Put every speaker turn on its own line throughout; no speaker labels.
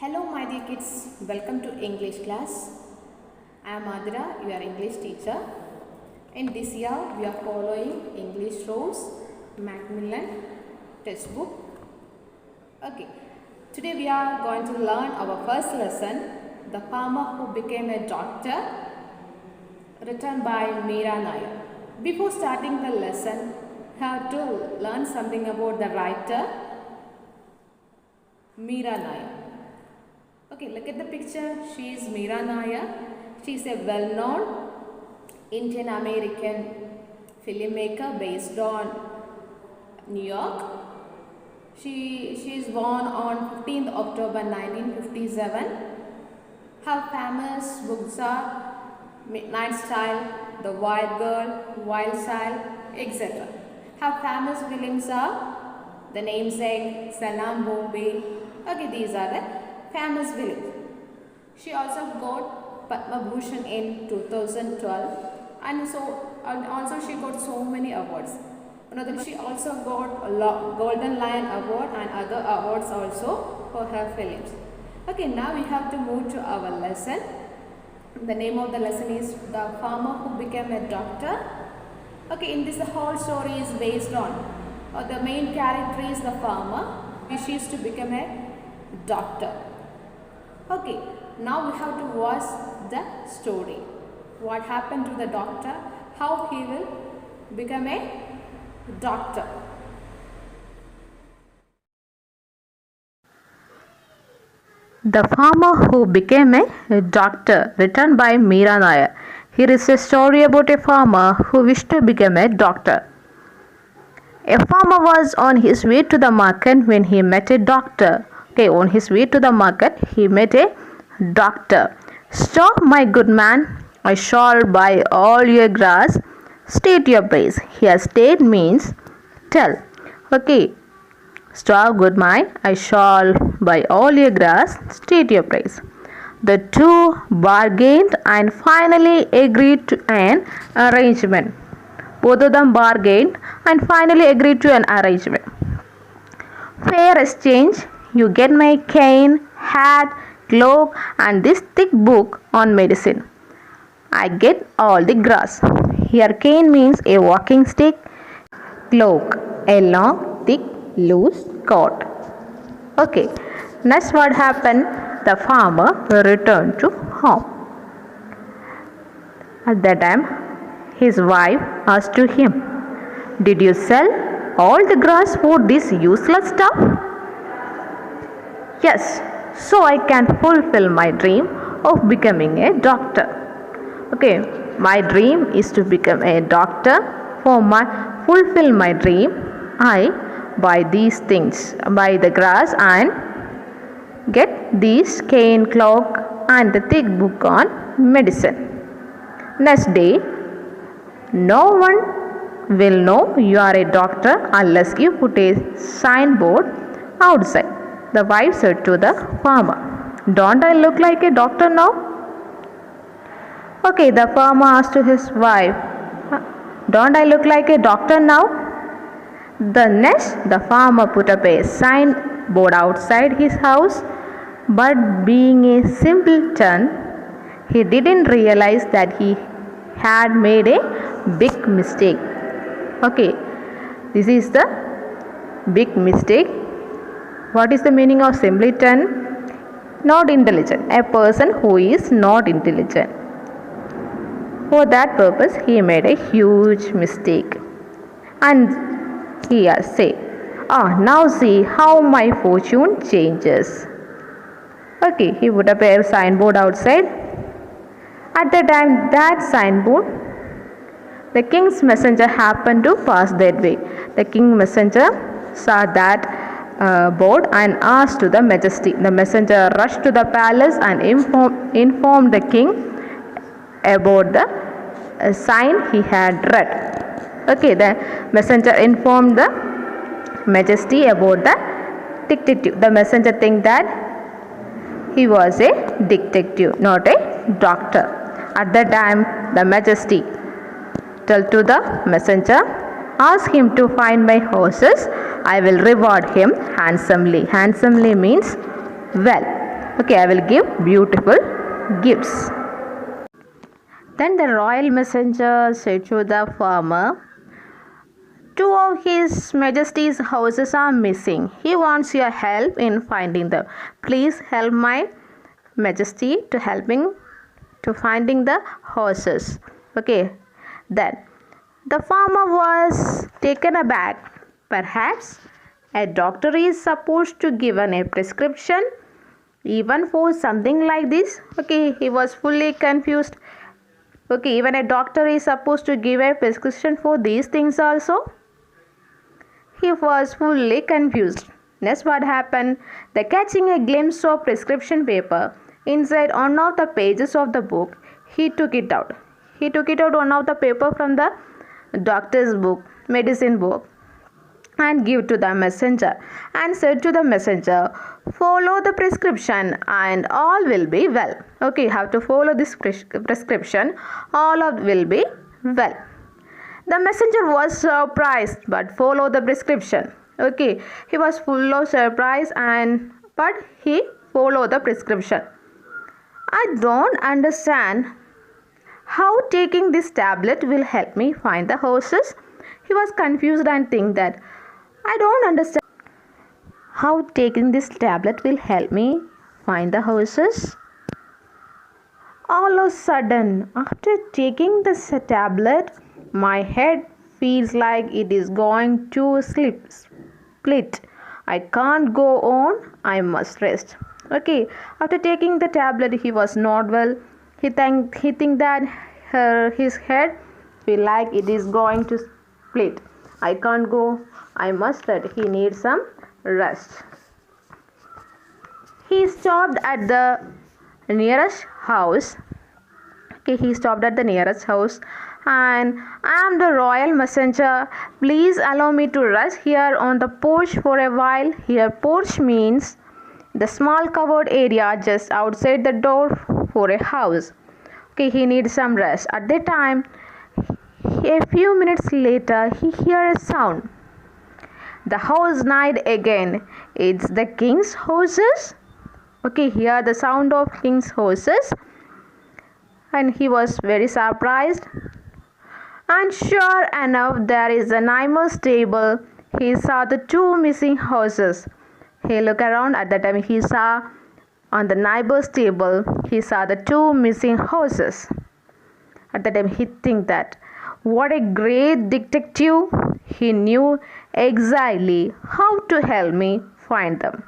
Hello my dear kids, welcome to English class. I am Adira, your English teacher. In this year, we are following English Rose Macmillan textbook. Okay, today we are going to learn our first lesson, The Farmer Who Became a Doctor, written by Meera Nair. Before starting the lesson, I have to learn something about the writer, Meera Nair. Okay, look at the picture. She is Meera Nair. She is a well-known Indian American filmmaker based on New York. She is born on 15th October 1957. Her famous books are Midnight Style, The Wild Girl, Wild Child, etc. Her famous films are The Namesake, Salam Bombay. Okay, these are the famous films. She also got Padma Bhushan in 2012, and also she got so many awards. She also got a Golden Lion Award and other awards also for her films. Okay, now we have to move to our lesson. The name of the lesson is The Farmer Who Became a Doctor. Okay, in this the whole story is based on, the main character is the farmer, wishes to become a doctor. Okay, now we have to watch the story. What happened to the doctor, how he will become a doctor.
The Farmer Who Became a Doctor, written by Meera Nair. Here is a story about a farmer who wished to become a doctor. A farmer was on his way to the market when he met a doctor. Okay, on his way to the market, he met a doctor. "Stop, my good man, I shall buy all your grass. State your price." Here, state means tell. Okay, stop, good man, I shall buy all your grass. State your price. The two bargained and finally agreed to an arrangement. Both of them bargained and finally agreed to an arrangement. "Fair exchange. You get my cane, hat, cloak and this thick book on medicine. I get all the grass." Here cane means a walking stick, cloak a long, thick, loose coat. Okay, next what happened? The farmer returned to home. At that time, his wife asked to him, "Did you sell all the grass for this useless stuff?" "Yes, so I can fulfill my dream of becoming a doctor." Okay, my dream is to become a doctor. Fulfill my dream, I buy these things, buy the grass and get this cane, cloak and the thick book on medicine. Next day, "No one will know you are a doctor unless you put a signboard outside." The wife said to the farmer, "Don't I look like a doctor now?" Okay, the farmer asked to his wife, "Don't I look like a doctor now?" The next, the farmer put up a signboard outside his house, but being a simpleton, he didn't realize that he had made a big mistake. Okay, this is the big mistake. What is the meaning of simpleton? Not intelligent. A person who is not intelligent. For that purpose, he made a huge mistake. And he said, "Now see how my fortune changes." Okay, he put up a signboard outside. At the time, that signboard, the king's messenger happened to pass that way. The king's messenger saw that board and asked to the majesty. The messenger rushed to the palace and informed the king about the sign he had read. Okay, the messenger informed the majesty about the detective. The messenger think that he was a detective, not a doctor. At that time, the majesty told to the messenger, "Ask him to find my horses. I will reward him handsomely." Handsomely means well. Okay, I will give beautiful gifts. Then the royal messenger said to the farmer, two of His Majesty's houses are missing. He wants your help in finding them. Please help my Majesty to helping to finding the horses. Okay. Then the farmer was taken aback. Perhaps a doctor is supposed to give a prescription even for something like this. Okay, he was fully confused. Okay, even a doctor is supposed to give a prescription for these things also. He was fully confused. Next, what happened? The catching a glimpse of prescription paper inside one of the pages of the book, he took it out. He took it out one of the paper from the doctor's book, medicine book, and give to the messenger and said to the messenger, follow the prescription and all will be well. Okay, you have to follow this prescription, all of will be well. The messenger was surprised but followed the prescription. Okay, he was full of surprise but he followed the prescription. I don't understand how taking this tablet will help me find the horses. He was confused and think that I don't understand how taking this tablet will help me find the horses. All of a sudden, after taking this tablet, my head feels like it is going to split. I can't go on. I must rest. Okay. After taking the tablet, he was not well. He think that his head feel like it is going to split. I can't go. I must rest. He needs some rest. He stopped at the nearest house. Okay, he stopped at the nearest house and I am the royal messenger. Please allow me to rest here on the porch for a while. Here, porch means the small covered area just outside the door for a house. Okay, he needs some rest. At that time, a few minutes later, he hears a sound. The house neighed again. It's the king's horses. Okay, hear the sound of king's horses. And he was very surprised. And sure enough, there is a neighbor's stable. He saw the two missing horses. He looked around. At that time, he saw on the neighbor's table, he saw the two missing horses. At that time, he think that what a great detective. He knew exactly how to help me find them.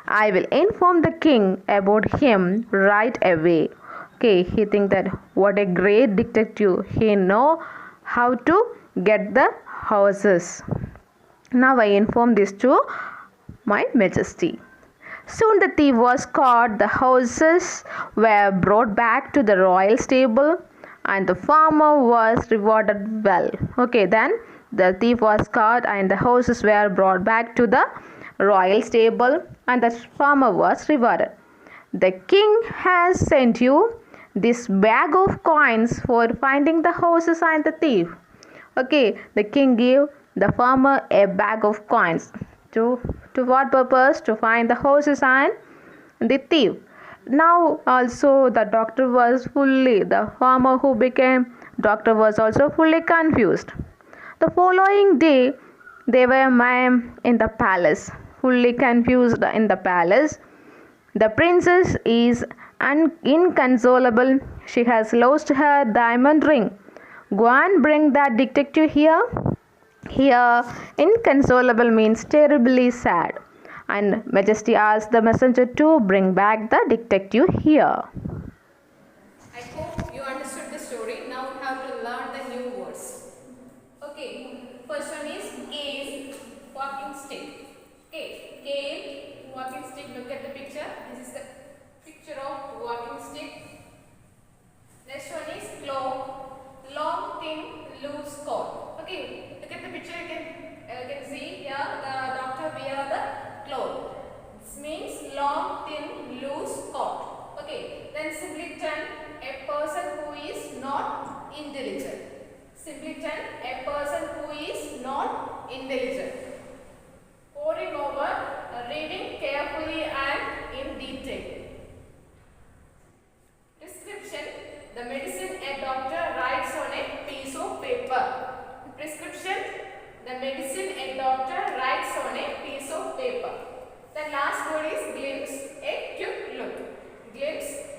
I will inform the king about him right away. Okay, he think that what a great detective. He know how to get the horses. Now I inform this to my majesty. Soon the thief was caught. The horses were brought back to the royal stable and the farmer was rewarded well. Okay, then the thief was caught and the horses were brought back to the royal stable and the farmer was rewarded. The king has sent you this bag of coins for finding the horses and the thief. Okay, the king gave the farmer a bag of coins. To what purpose? To find the horses and the thief. Now also the farmer who became doctor was also fully confused. The following day, they were in the palace, fully confused in the palace. The princess is inconsolable. She has lost her diamond ring. Go and bring that detective here. Here, inconsolable means terribly sad. And Majesty asked the messenger to bring back the detective here.
I hope you understood the story. Now we have to learn the new words. Okay, first one is cane, walking stick. Okay, cane, walking stick. Look at the picture. This is the picture of walking stick. Next one is cloak, long, thin, loose coat. Okay, look at the picture. You can see here the doctor wear the cloth. This means long, thin, loose coat. Okay, then simpleton, a person who is not intelligent. Simpleton, a person who is not intelligent. Poring over, reading carefully and in detail. The medicine a doctor writes on a piece of paper. The last word is glimpse, a quick look. Glimpse